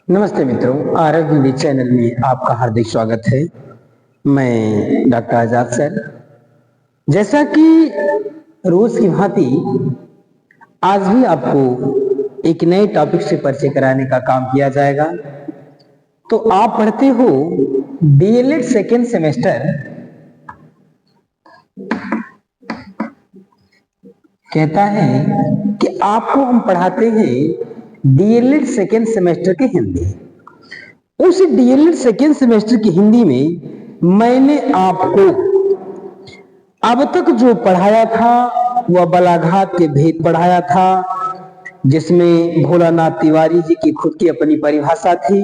नमस्ते मित्रों, आरोग्य विद चैनल में आपका हार्दिक स्वागत है। मैं डॉक्टर आजाद सर। जैसा कि रोज की भांति आज भी आपको एक नए टॉपिक से परिचय कराने का काम किया जाएगा। तो आप पढ़ते हो डीएलएड सेकेंड सेमेस्टर, कहता है कि आपको हम पढ़ाते हैं डीएलएड सेकेंड सेमेस्टर की हिंदी। उस डीएलएड सेकेंड सेमेस्टर की हिंदी में मैंने आपको अब तक जो पढ़ाया था वह बलाघात के भेद पढ़ाया था, जिसमें भोलानाथ तिवारी जी की खुद की अपनी परिभाषा थी,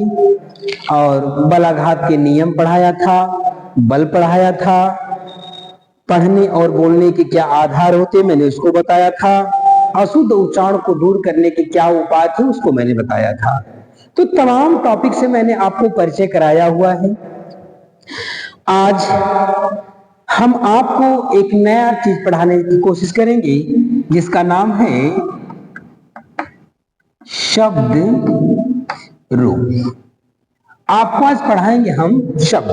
और बलाघात के नियम पढ़ाया था, बल पढ़ाया था, पढ़ने और बोलने के क्या आधार होते मैंने उसको बताया था, अशुद्ध उच्चारण को दूर करने के क्या उपाय थे उसको मैंने बताया था। तो तमाम टॉपिक से मैंने आपको परिचय कराया हुआ है। आज हम आपको एक नया चीज पढ़ाने की कोशिश करेंगे जिसका नाम है शब्द रूप। आपको आज पढ़ाएंगे हम शब्द।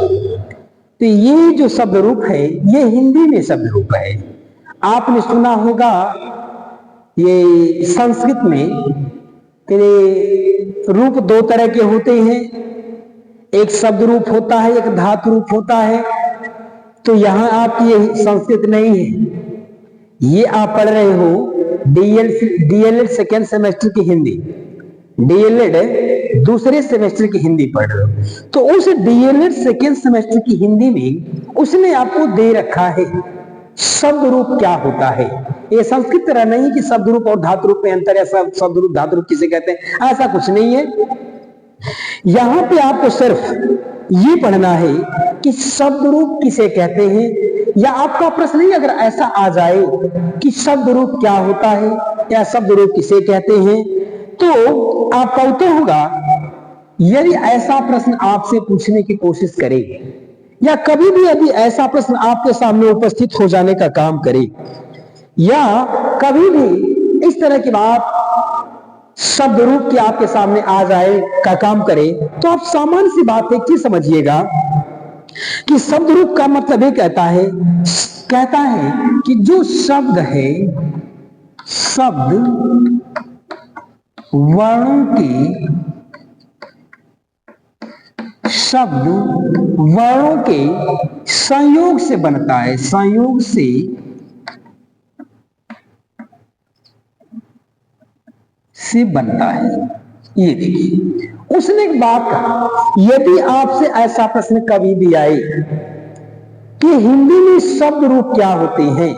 तो ये जो शब्द रूप है ये हिंदी में शब्द रूप है। आपने सुना होगा ये संस्कृत में तेरे रूप दो तरह के होते हैं, एक शब्द रूप होता है, एक धातु रूप होता है। तो यहां आपकी ये संस्कृत नहीं है, ये आप पढ़ रहे हो डीएलएड सेकेंड सेमेस्टर की हिंदी, डीएलएड दूसरे सेमेस्टर की हिंदी पढ़ रहे हो। तो उस डीएलएड सेकेंड सेमेस्टर की हिंदी में उसने आपको दे रखा है शब्द रूप क्या होता है। ये संस्कृत तरह नहीं कि शब्द रूप और धातु रूप में अंतर है, शब्द रूप धातु रूप किसे कहते हैं, ऐसा कुछ नहीं है। यहां पे आपको सिर्फ ये पढ़ना है कि शब्द रूप किसे कहते हैं, या आपका प्रश्न ही अगर ऐसा आ जाए कि शब्द रूप क्या होता है या शब्द रूप किसे कहते हैं, तो आपका उत्तर होगा, यदि ऐसा प्रश्न आपसे पूछने की कोशिश करे या कभी भी यदि ऐसा प्रश्न आपके सामने उपस्थित हो जाने का काम करे, या कभी भी इस तरह की बात शब्द रूप की आपके सामने आ जाए का काम करे, तो आप सामान्य सी बात है कि समझिएगा कि शब्द रूप का मतलब ये कहता है कि जो शब्द है, शब्द वर्णों के संयोग से बनता है, संयोग से बनता है। ये देखिए, उसने एक बात कहा, यदि आपसे ऐसा प्रश्न कभी भी आए कि हिंदी में शब्द रूप क्या होते हैं,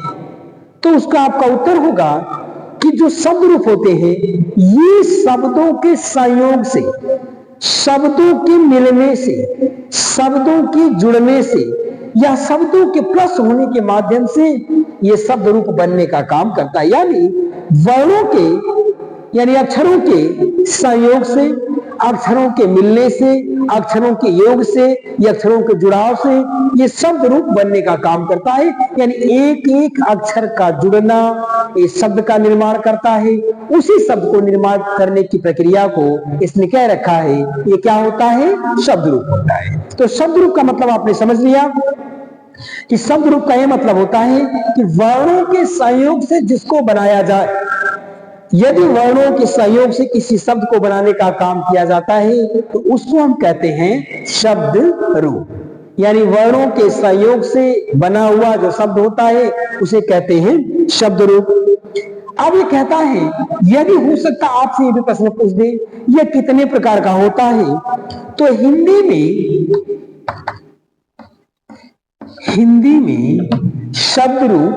तो उसका आपका उत्तर होगा कि जो शब्द रूप होते हैं ये शब्दों के संयोग से, शब्दों के मिलने से, शब्दों के जुड़ने से, या शब्दों के प्लस होने के माध्यम से ये शब्द रूप बनने का काम करता है। यानी वर्णों के, यानी अक्षरों के संयोग से, अक्षरों के मिलने से, अक्षरों के योग से, या अक्षरों के जुड़ाव से ये शब्द रूप बनने का काम करता है। यानी एक एक अक्षर का जुड़ना इस शब्द का निर्माण करता है। उसी शब्द को निर्माण करने की प्रक्रिया को इसने कह रखा है, ये क्या होता है, शब्द रूप होता है। तो शब्द रूप का मतलब आपने समझ लिया कि शब्द रूप का यह मतलब होता है कि वर्णों के संयोग से जिसको बनाया जाए। यदि वर्णों के सहयोग से किसी शब्द को बनाने का काम किया जाता है तो उसको हम कहते हैं शब्द रूप। यानी वर्णों के सहयोग से बना हुआ जो शब्द होता है उसे कहते हैं शब्द रूप। अब ये कहता है, यदि हो सकता आपसे ये भी प्रश्न पूछ दे, यह कितने प्रकार का होता है, तो हिंदी में शब्द रूप,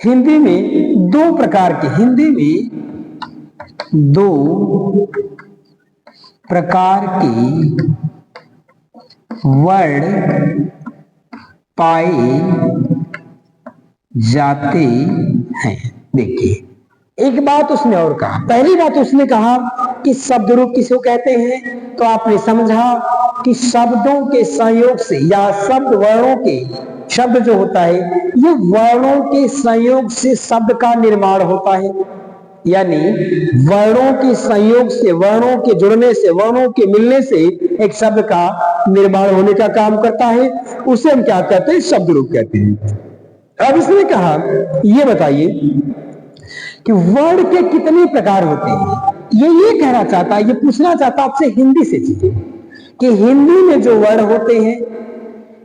हिंदी में दो प्रकार के, हिंदी में दो प्रकार के वर्ड पाए जाते हैं। देखिए, एक बात उसने और कहा, पहली बात उसने कहा कि शब्द रूप किसको कहते हैं, तो आपने समझा कि शब्दों के संयोग से, या शब्द वर्णों के, शब्द जो होता है ये वर्णों के संयोग से शब्द का निर्माण होता है। यानी वर्णों के संयोग से, वर्णों के जुड़ने से, वर्णों के मिलने से एक शब्द का निर्माण होने का काम करता है, उसे हम क्या कहते हैं? शब्द रूप कहते हैं। अब इसने कहा ये बताइए कि वर्ण के कितने प्रकार होते हैं। ये कहना चाहता है, ये पूछना चाहता आपसे हिंदी से चीजें कि हिंदी में जो वर्ण होते हैं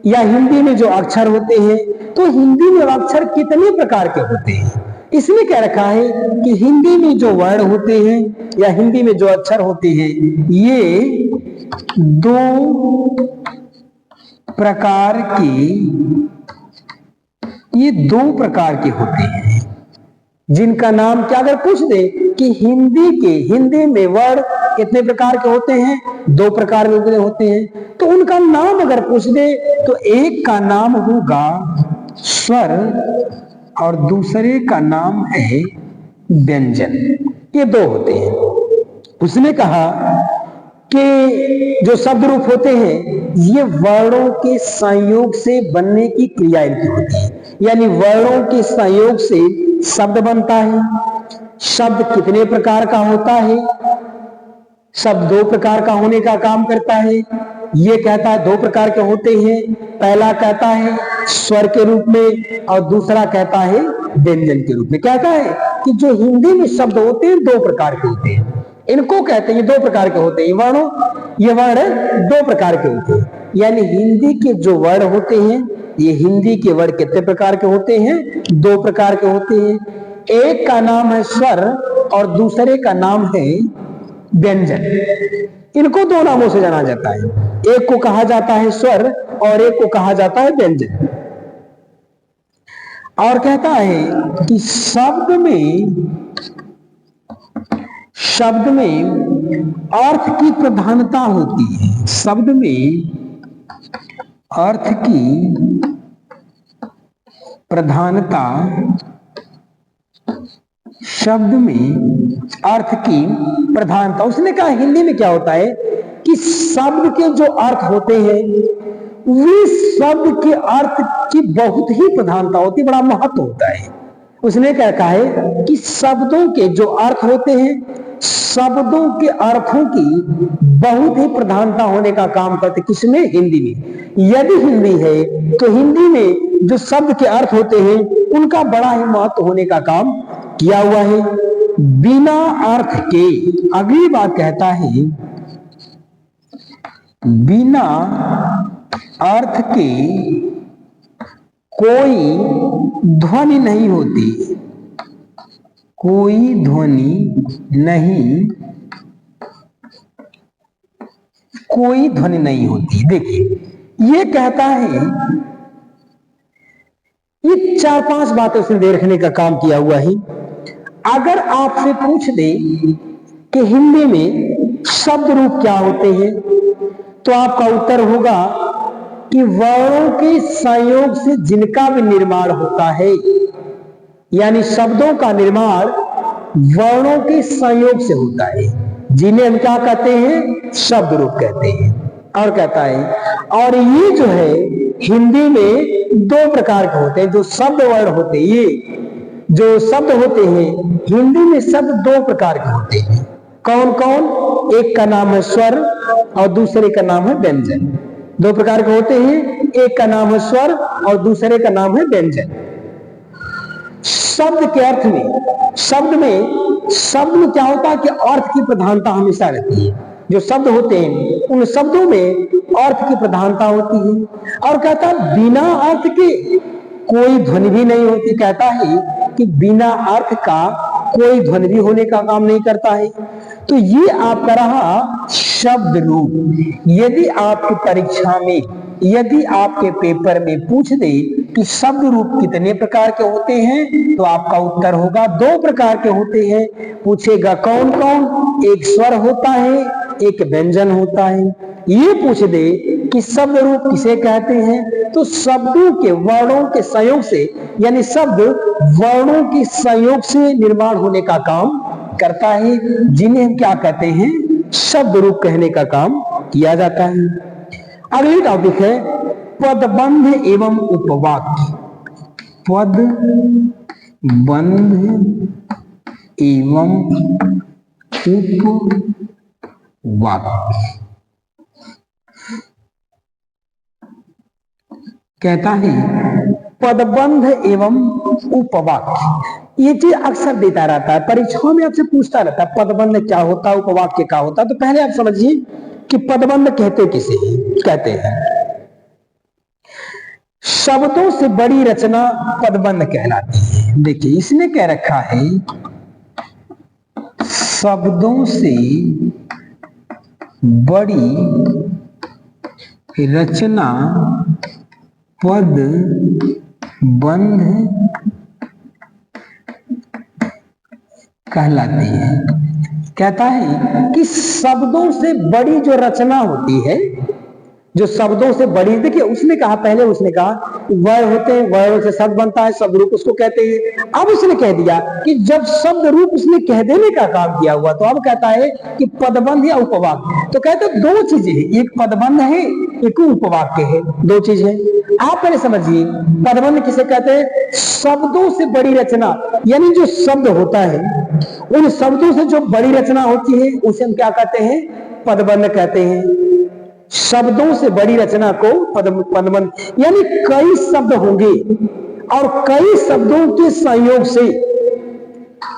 या हिंदी में जो अक्षर होते हैं, तो हिंदी में अक्षर कितने प्रकार के होते हैं। इसने कह रखा है कि हिंदी में जो वर्ण होते हैं या हिंदी में जो अक्षर होते हैं, ये दो प्रकार के होते हैं, जिनका नाम क्या, अगर पूछ दे कि हिंदी में वर्ण कितने प्रकार के होते हैं, 2 प्रकार के होते हैं, तो उनका नाम अगर पूछ दे तो एक का नाम होगा स्वर और दूसरे का नाम है व्यंजन। ये 2 होते हैं। उसने कहा कि जो शब्द रूप होते हैं ये वर्णों के संयोग से बनने की क्रिया इनकी होती है, यानी वर्णों के संयोग से शब्द बनता है। शब्द कितने प्रकार का होता है? शब्द 2 प्रकार का होने का काम करता है। ये कहता है 2 प्रकार के होते हैं। पहला कहता है स्वर के रूप में और दूसरा कहता है व्यंजन के रूप में। कहता है कि जो हिंदी में शब्द होते हैं 2 प्रकार के होते हैं, इनको कहते हैं 2 प्रकार के होते हैं। ये वर्ण 2 प्रकार के होते हैं, यानी हिंदी के जो वर्ण होते हैं, ये हिंदी के वर्ण कितने प्रकार के होते हैं? 2 प्रकार के होते हैं। एक का नाम है स्वर और दूसरे का नाम है व्यंजन। इनको 2 नामों से जाना जाता है, एक को कहा जाता है स्वर और एक को कहा जाता है व्यंजन। और कहता है कि शब्द में अर्थ की प्रधानता होती है। शब्द में अर्थ की प्रधानता, शब्द में अर्थ की प्रधानता। उसने कहा हिंदी में क्या होता है कि शब्द के जो अर्थ होते हैं वे शब्द के अर्थ की बहुत ही प्रधानता होती है, बड़ा महत्व होता है। उसने क्या कहा है कि शब्दों के जो अर्थ होते हैं, शब्दों के अर्थों की बहुत ही प्रधानता होने का काम करते। किसमें? हिंदी में। यदि हिंदी है तो हिंदी में जो शब्द के अर्थ होते हैं उनका बड़ा ही महत्व होने का काम किया हुआ है। बिना अर्थ के, अगली बात कहता है बिना अर्थ के कोई ध्वनि नहीं होती, कोई ध्वनि नहीं होती। देखिए ये कहता है, ये 4-5 बातें उसने दे रखने का काम किया हुआ है। अगर आपसे पूछ दे कि हिंदी में शब्द रूप क्या होते हैं, तो आपका उत्तर होगा कि वर्णों के संयोग से जिनका भी निर्माण होता है, यानी शब्दों का निर्माण वर्णों के संयोग से होता है, जिन्हें हम क्या कहते हैं? शब्द रूप कहते हैं। और कहता है और ये जो है हिंदी में 2 प्रकार के होते हैं, जो शब्द वर्ण होते हैं, ये जो शब्द होते हैं हिंदी में शब्द 2 प्रकार के होते हैं। कौन कौन? एक का नाम है स्वर और दूसरे का नाम है व्यंजन। 2 प्रकार के होते हैं, एक का नाम है स्वर और दूसरे का नाम है व्यंजन। शब्द के अर्थ में, शब्द में क्या होता है कि अर्थ की प्रधानता हमेशा रहती है। जो शब्द होते हैं उन शब्दों में अर्थ की प्रधानता होती है। और कहता है बिना अर्थ के कोई ध्वनि भी नहीं होती। कहता है कि बिना अर्थ का कोई ध्वनि भी होने का काम नहीं करता है। तो ये आपका रहा शब्द रूप। यदि आपकी परीक्षा में, यदि आपके पेपर में पूछ दे कि शब्द रूप कितने प्रकार के होते हैं, तो आपका उत्तर होगा 2 प्रकार के होते हैं। पूछेगा कौन कौन? एक स्वर होता है, एक व्यंजन होता है। ये पूछ दे कि शब्द रूप किसे कहते हैं, तो शब्दों के वर्णों के संयोग से, यानी शब्द वर्णों के संयोग से निर्माण होने का काम करता है, जिन्हें हम क्या कहते हैं? शब्द रूप कहने का काम किया जाता है। अगली टॉपिक है पदबंध एवं उपवाक्य। पदबंध एवं उपवाक्य। कहता है पदबंध एवं उपवाक्य। ये चीज अक्सर देता रहता है, परीक्षाओं में आपसे पूछता रहता है पदबंध क्या होता है, उपवाक्य क्या होता है। तो पहले आप समझिए कि पदबंध कहते किसे हैं। कहते हैं शब्दों से बड़ी रचना पदबंध कहलाती है। देखिए इसने कह रखा है शब्दों से बड़ी रचना पद बंध कहलाती है। कहता है कि शब्दों से बड़ी जो रचना होती है, जो शब्दों से बड़ी, देखिए उसने कहा, पहले उसने कहा वय होते हैं, वयों से शब्द बनता है, शब्द रूप उसको कहते हैं। अब उसने कह दिया कि जब शब्द रूप उसने कह देने का काम किया हुआ, तो अब कहता है कि पदबंध या उपवाक्य। तो कहते हैं दो चीजें हैं, एक पदबंध है, एक उपवाक्य है, दो चीजें। आप पहले समझिए पदबंध किसे कहते हैं? शब्दों से बड़ी रचना, यानी जो शब्द होता है उन शब्दों से जो बड़ी रचना होती है उसे हम क्या कहते हैं? पदबंध कहते हैं। शब्दों से बड़ी रचना को पदबंध, यानी कई शब्द होंगे और कई शब्दों के संयोग से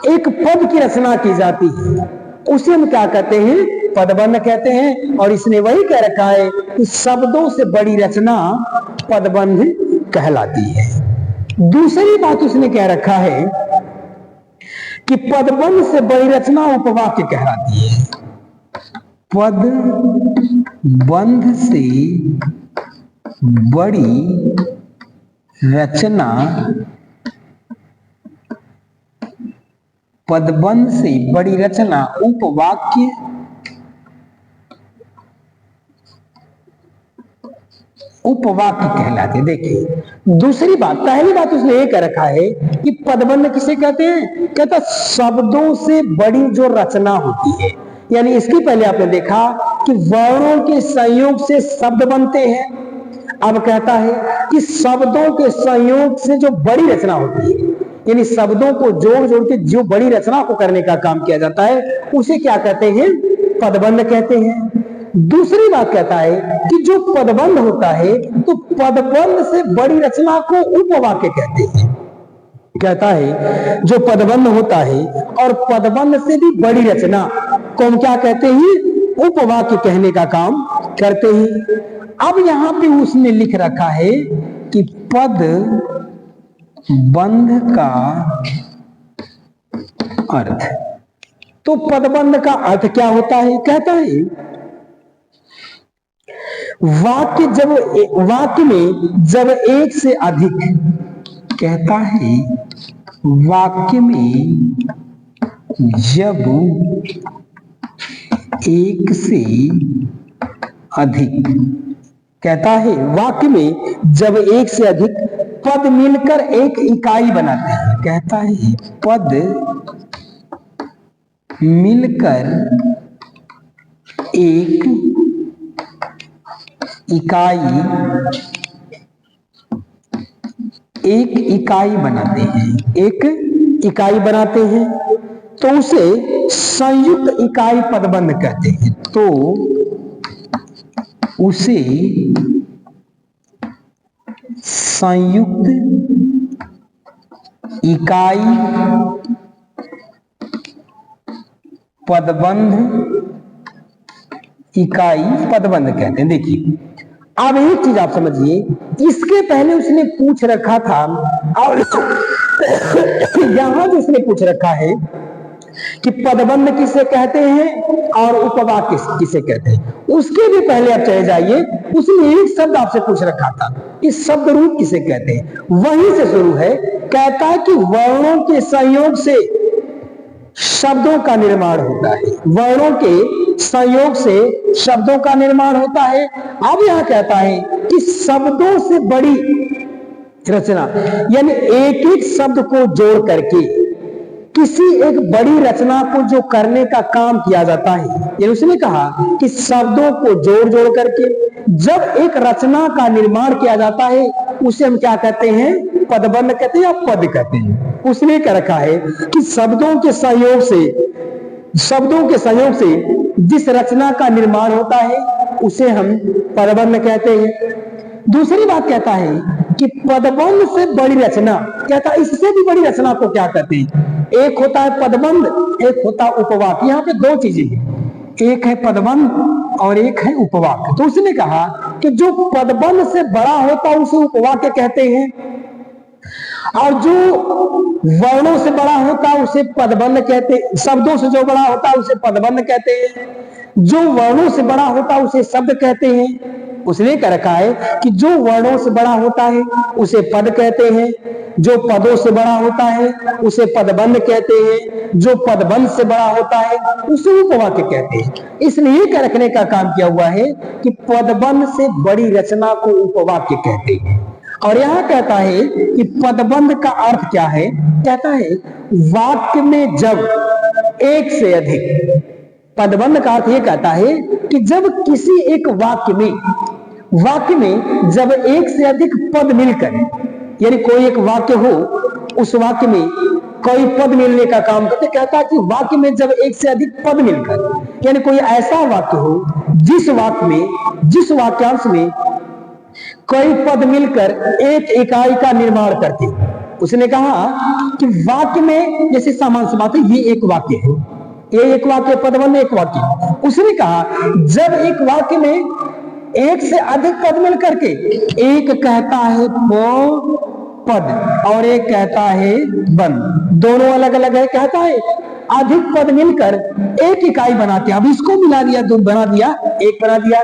एक पद की रचना की जाती है, उसे हम क्या कहते हैं? पदबंध कहते हैं। और इसने वही कह रखा है कि शब्दों से बड़ी रचना पदबंध कहलाती है। दूसरी बात उसने कह रखा है कि पदबंध से बड़ी रचना उपवाक्य कहलाती है। पद बंध से बड़ी रचना, पदबंध से बड़ी रचना उपवाक्य कहलाते। देखिए दूसरी बात, पहली बात उसने ये कह रखा है कि पदबंध किसे कहते हैं? कहता शब्दों से बड़ी जो रचना होती है, यानी इसके पहले आपने देखा कि वर्णों के संयोग से शब्द बनते हैं। अब कहता है कि शब्दों के संयोग से जो बड़ी रचना होती है, यानी शब्दों को जोड़ जोड़ के जो बड़ी रचना को करने का काम किया जाता है, उसे क्या कहते हैं? पदबंध कहते हैं। दूसरी बात कहता है कि जो पदबंध होता है, तो पदबंध से बड़ी रचना को उपवाक्य कहते हैं। कहता है जो पदबंध होता है और पदबंध से भी बड़ी रचना को हम क्या कहते हैं? उपवाक्य कहने का काम करते हैं। अब यहां पे उसने लिख रखा है कि पद बंध का अर्थ। तो पदबंध का अर्थ क्या होता है? कहता है वाक्य में जब एक से अधिक, कहता है वाक्य में जब एक से अधिक, कहता है वाक्य में जब एक से अधिक पद मिलकर एक इकाई बनाते हैं। कहता है पद मिलकर एक इकाई बनाते हैं, एक इकाई बनाते हैं, तो उसे संयुक्त इकाई पदबंध कहते हैं। तो उसे संयुक्त इकाई पदबंध कहते हैं। देखिए अब एक चीज आप समझिए, इसके पहले उसने पूछ रखा था, और यहां जो उसने पूछ रखा है कि पदबंध किसे कहते हैं और उपवाक्य किसे कहते हैं, उसके भी पहले आप चले जाइए, उसने एक शब्द आपसे पूछ रखा था कि शब्द रूप किसे कहते हैं। वहीं से शुरू है, कहता है कि वर्णों के संयोग से शब्दों का निर्माण होता है, वर्णों के संयोग से शब्दों का निर्माण होता है। अब यहां कहता है कि शब्दों से बड़ी रचना, यानी एक एक शब्द को जोड़ करके किसी एक बड़ी रचना को जो करने का काम किया जाता है, ये उसने कहा कि शब्दों को जोड़ जोड़ करके जब एक रचना का निर्माण किया जाता है, उसे हम क्या कहते हैं? पदबंध कहते हैं या पद कहते हैं। उसने क्या रखा है कि शब्दों के सहयोग से जिस रचना का निर्माण होता है उसे हम पदबंध कहते हैं। दूसरी बात कहता है कि पदबंध से बड़ी रचना, कहता है इससे भी बड़ी रचना को क्या कहते हैं? एक होता है पदबंध, एक होता है उपवाक्य। यहाँ पे दो चीजें हैं, एक है पदबंध और एक है उपवाक्य। तो उसने कहा कि जो पदबंध से बड़ा होता है उसे उपवाक्य कहते हैं, और जो वर्णों से बड़ा होता है उसे पदबंध कहते हैं। शब्दों से जो बड़ा होता है उसे पदबंध कहते हैं, जो वर्णों से बड़ा होता है उसे शब्द कहते हैं। उसने कह रखा है कि जो वर्णों से बड़ा होता है उसे पद कहते हैं, जो पदों से बड़ा होता है उसे पदबंध कहते हैं, जो पदबंध से बड़ा होता है उसे उपवाक्य कहते हैं। इसलिए कह रखने का काम किया हुआ है कि पदबंध से बड़ी रचना को उपवाक्य कहते हैं। और यहां कहता है कि पदबंध का अर्थ क्या है? कहता है वाक्य में जब एक से अधिक, पदबंध का अर्थ यह कहता है कि जब किसी एक वाक्य में जब एक से अधिक पद मिलकर, यानी कोई एक वाक्य हो, उस वाक्य में कई पद मिलने का काम करते। कहता है कि वाक्य में जब एक से अधिक पद मिलकर, यानी कोई ऐसा वाक्य हो जिस वाक्यांश में कई पद मिलकर एक इकाई का निर्माण करते। उसने कहा कि वाक्य में, जैसे सामान्य सी बात है, ये एक वाक्य है, ये एक वाक्य पदबंध एक वाक्य। उसने कहा जब एक वाक्य में एक से अधिक पद मिल करके, एक कहता है पद और एक कहता है बंद, दोनों अलग अलग है। कहता है अधिक पद मिलकर एक इकाई बनाते हैं। अब इसको मिला दिया, दो बना दिया, एक बना दिया।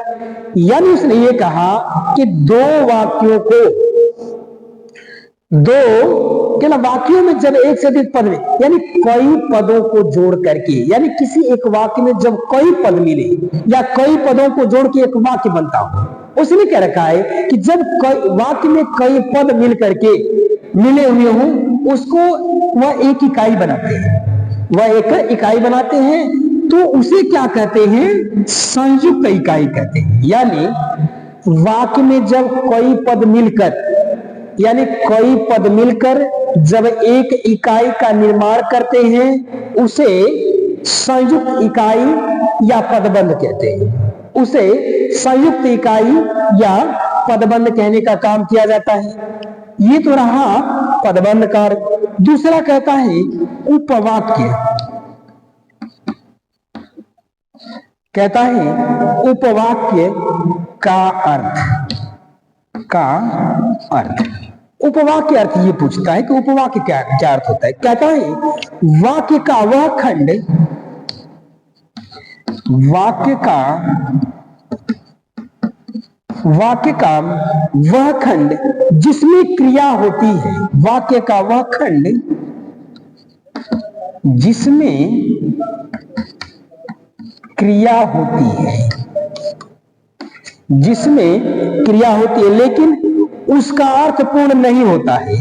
यानी उसने ये कहा कि दो वाक्यों में जब एक से अधिक पद में, यानी कई पदों को जोड़ करके, यानी किसी एक वाक्य में जब कई पद मिले या कई पदों को जोड़ के एक वाक्य बनता हो, उसने क्या रखा है कि जब वाक्य में कई पद मिल करके मिले हुए हों, उसको वह एक इकाई बनाते हैं, तो उसे क्या कहते हैं? संयुक्त इकाई कहते हैं। यानी वाक्य में जब कई पद मिलकर जब एक इकाई का निर्माण करते हैं, उसे संयुक्त इकाई या पदबंध कहते हैं। उसे संयुक्त इकाई या पदबंध कहने का काम किया जाता है। ये तो रहा पदबंध का। दूसरा कहता है उपवाक्य। कहता है उपवाक्य का अर्थ। उपवाक्य अर्थ ये पूछता है कि उपवाक्य क्या अर्थ होता है। कहता है वाक्य का वह खंड जिसमें क्रिया होती है। वाक्य का वह खंड जिसमें क्रिया होती है, लेकिन उसका अर्थ पूर्ण नहीं होता है।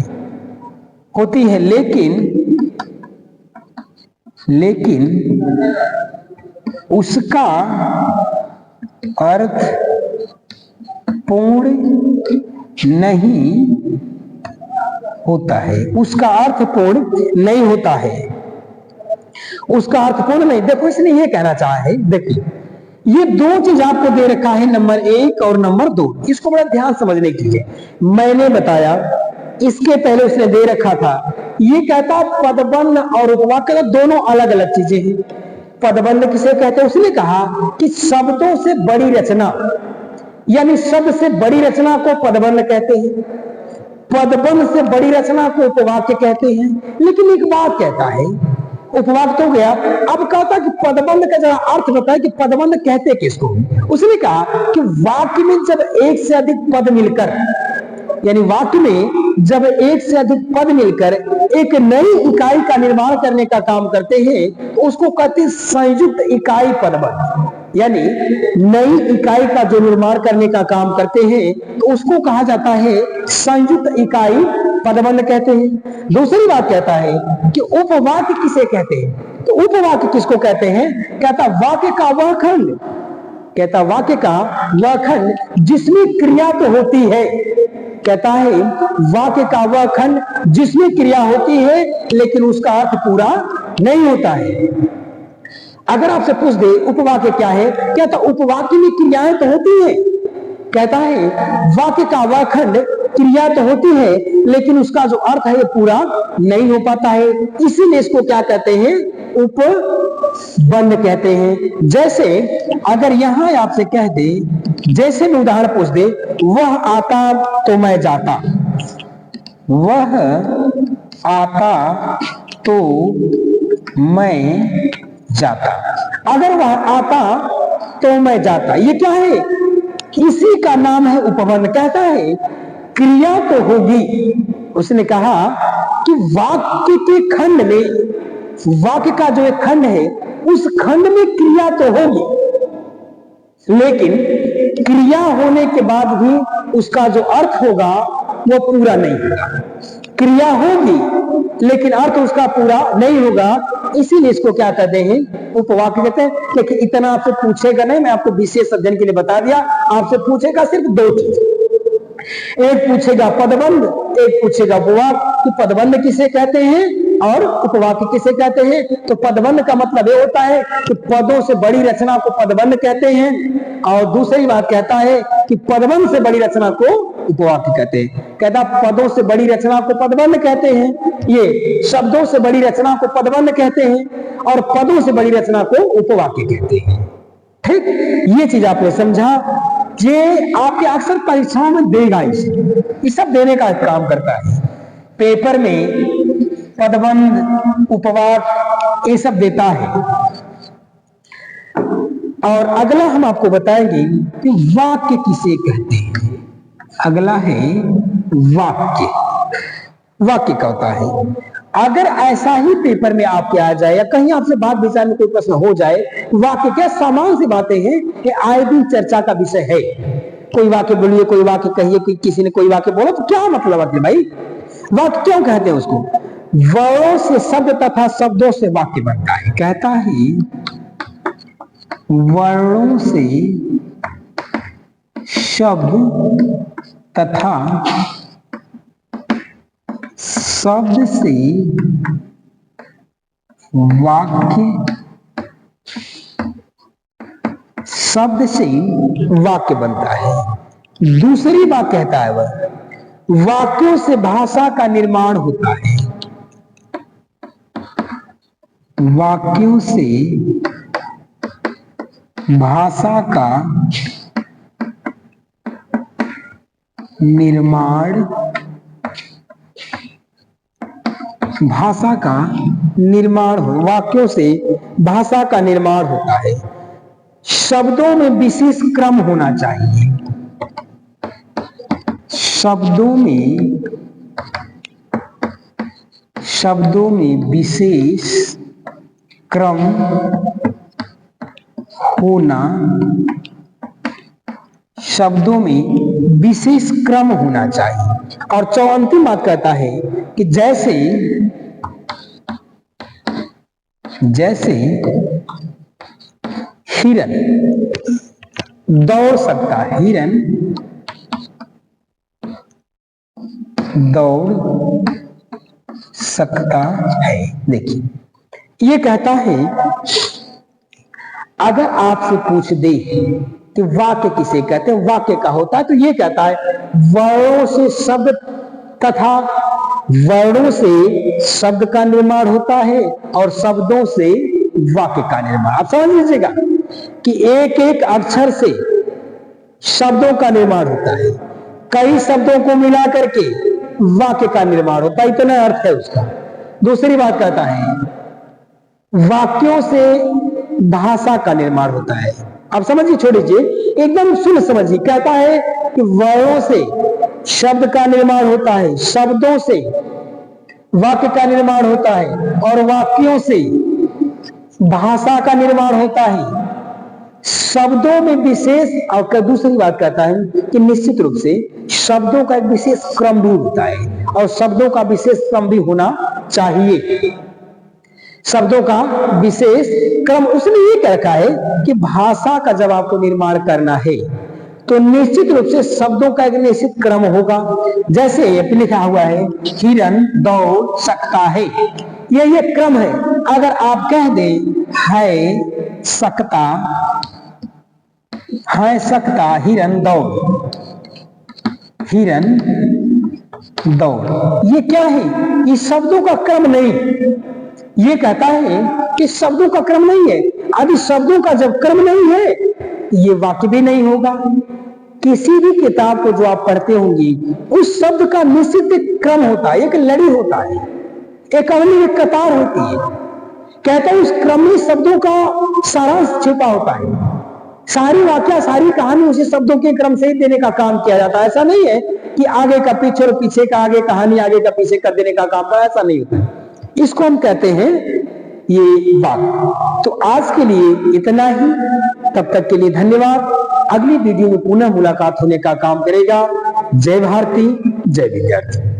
लेकिन उसका अर्थ पूर्ण नहीं होता है। उसका अर्थ पूर्ण नहीं होता है। देखो इसने ये कहना चाहा है, देखिए ये दो चीज आपको दे रखा है, नंबर 1 और नंबर 2। इसको बड़ा ध्यान समझने की है। मैंने बताया इसके पहले उसने दे रखा था, ये कहता पदबंध और उपवाक्य दोनों अलग अलग चीजें हैं। पदबंध किसे कहते हैं? उसने कहा कि शब्दों से बड़ी रचना, यानी शब्द से बड़ी रचना को पदबंध कहते हैं, पदबंध से बड़ी रचना को उपवाक्य कहते हैं। लेकिन एक बात कहता है, उपवाक्य तो गया, अब कहता कि पदबंध का जरा अर्थ बताए कि पदबंध कहते किसको। उसने कहा कि वाक्य में जब एक से अधिक पद मिलकर, यानी वाक्य में जब एक से अधिक पद मिलकर एक नई इकाई का निर्माण करने का काम करते हैं, तो उसको कहते हैं संयुक्त इकाई पदबंध। यानी नई इकाई का जो निर्माण करने का काम करते हैं, तो उसको कहा जाता है संयुक्त इकाई पदबंध कहते हैं। दूसरी बात कहता है कि उपवाक्य किसे कहते हैं? तो उपवाक्य किसको कहते हैं? कहता वाक्य का वह खंड जिसमें क्रिया तो होती है, कहता है वाक्य का वह खंड जिसमें क्रिया होती है लेकिन उसका अर्थ पूरा नहीं होता है। अगर आपसे पूछ दे उपवाक्य क्या है, कहता उपवाक्य में क्रियाएं तो होती है। कहता है वाक्य का वह खंड क्रिया तो होती है लेकिन उसका जो अर्थ है पूरा नहीं हो पाता है, इसीलिए इसको क्या कहते हैं, उपबंध कहते हैं। जैसे अगर यहां आपसे कह दे, जैसे मैं उदाहरण पूछ दे, वह आता तो मैं जाता, वह आता तो मैं जाता। अगर वह आता तो मैं जाता, ये क्या है, इसी का नाम है उपबंध। कहता है क्रिया तो होगी, उसने कहा कि वाक्य के खंड में, वाक्य का जो एक खंड है उस खंड में क्रिया तो होगी, लेकिन क्रिया होने के बाद भी उसका जो अर्थ होगा वो पूरा नहीं होगा। क्रिया होगी लेकिन अर्थ उसका पूरा नहीं होगा, इसीलिए इसको क्या कहते हैं, उपवाक्य कहते हैं। लेकिन इतना आपसे पूछेगा नहीं, मैं आपको विशेष अध्ययन के लिए बता दिया। आपसे पूछेगा सिर्फ दो चीज, एक पूछेगा पदबंध, एक पूछेगा उपवाक्य कि पदबंध किसे कहते हैं और उपवाक्य किसे कहते हैं। तो पदबंध का मतलब ये होता है कि पदों से बड़ी रचना को पदबंध कहते हैं, और दूसरी बात कहता है कि पदबंध से बड़ी रचना को उपवाक्य कहते हैं। कहता पदों से बड़ी रचना को पदबंध कहते हैं, ये शब्दों से बड़ी रचना को पदबंध कहते हैं, और पदों से बड़ी रचना को उपवाक्य कहते हैं। ठीक, ये चीज आपने समझा। ये आपके अक्सर परीक्षाओं में देगा, ये सब देने का काम करता है। पेपर में पदबंध, उपवाक्य ये सब देता है। और अगला हम आपको बताएंगे कि वाक्य किसे कहते हैं। अगला है वाक्य। वाक्य क्या होता है? अगर ऐसा ही पेपर में आपके आ जाए या कहीं आपसे बात विचार में कोई प्रश्न हो जाए, वाक्य क्या सामान्य सी बातें हैं कि आए दिन चर्चा का विषय है। कोई वाक्य बोलिए, कोई वाक्य कहिए, कोई किसी ने कोई वाक्य बोला तो क्या मतलब वाक्य, भाई वाक्य क्यों कहते हैं उसको? वर्णों से शब्द तथा शब्दों से वाक्य बनता है। कहता है वर्णों से शब्द तथा शब्द से वाक्य, शब्द से वाक्य बनता है। दूसरी बात कहता है वह वाक्यों से भाषा का निर्माण होता है। वाक्यों से भाषा का निर्माण, भाषा का निर्माण हो, वाक्यों से भाषा का निर्माण होता है। शब्दों में विशेष क्रम होना चाहिए। शब्दों में विशेष क्रम होना, शब्दों में विशेष क्रम होना चाहिए। और अंतिम बात कहता है कि जैसे हिरन दौड़ सकता है, हिरन दौड़ सकता है। देखिए ये कहता है, अगर आपसे पूछ दे कि वाक्य किसे कहते हैं, वाक्य का होता है, तो ये कहता है वर्णों से शब्द तथा वर्णों से शब्द का निर्माण होता है और शब्दों से वाक्य का निर्माण। आप समझ लीजिएगा कि एक एक अक्षर से शब्दों का निर्माण होता है, कई शब्दों को मिला करके वाक्य का निर्माण होता है, इतना अर्थ है उसका। दूसरी बात कहता है वाक्यों से भाषा का निर्माण होता है। अब समझिए, छोड़िए, एकदम सुन समझिए। कहता है कि वर्णों से शब्द का निर्माण होता है, शब्दों से वाक्य का निर्माण होता है और वाक्यों से भाषा का निर्माण होता है। शब्दों में विशेष, और दूसरी बात कहता है कि निश्चित रूप से शब्दों का एक विशेष क्रम भी होता है और शब्दों का विशेष क्रम भी होना चाहिए। शब्दों का विशेष क्रम, उसने ये कह रखा है कि भाषा का जब आपको निर्माण करना है तो निश्चित रूप से शब्दों का एक निश्चित क्रम होगा। जैसे ये लिखा हुआ है हिरन दौड़ सकता है, ये क्रम है। अगर आप कह दे है सकता हिरन दौड़, हिरन दौड़, ये क्या है? ये शब्दों का क्रम नहीं। ये कहता है कि शब्दों का क्रम नहीं है। अभी शब्दों का जब क्रम नहीं है, ये वाक्य भी नहीं होगा। किसी भी किताब को जो आप पढ़ते होंगे, उस शब्द का निश्चित एक क्रम होता है, एक लड़ी होता है, एक अवली, एक कतार होती है। कहता है उस क्रम में शब्दों का सारांश छिपा होता है। सारी वाक्य, सारी कहानी उसी शब्दों के क्रम से ही देने का काम किया जाता है। ऐसा नहीं है कि आगे का पीछे और पीछे का आगे, कहानी आगे का पीछे कर देने का काम, ऐसा नहीं होता है। इसको हम कहते हैं ये बात। तो आज के लिए इतना ही, तब तक के लिए धन्यवाद। अगली वीडियो में पुनः मुलाकात होने का काम करेगा। जय भारती, जय विद्यार्थी।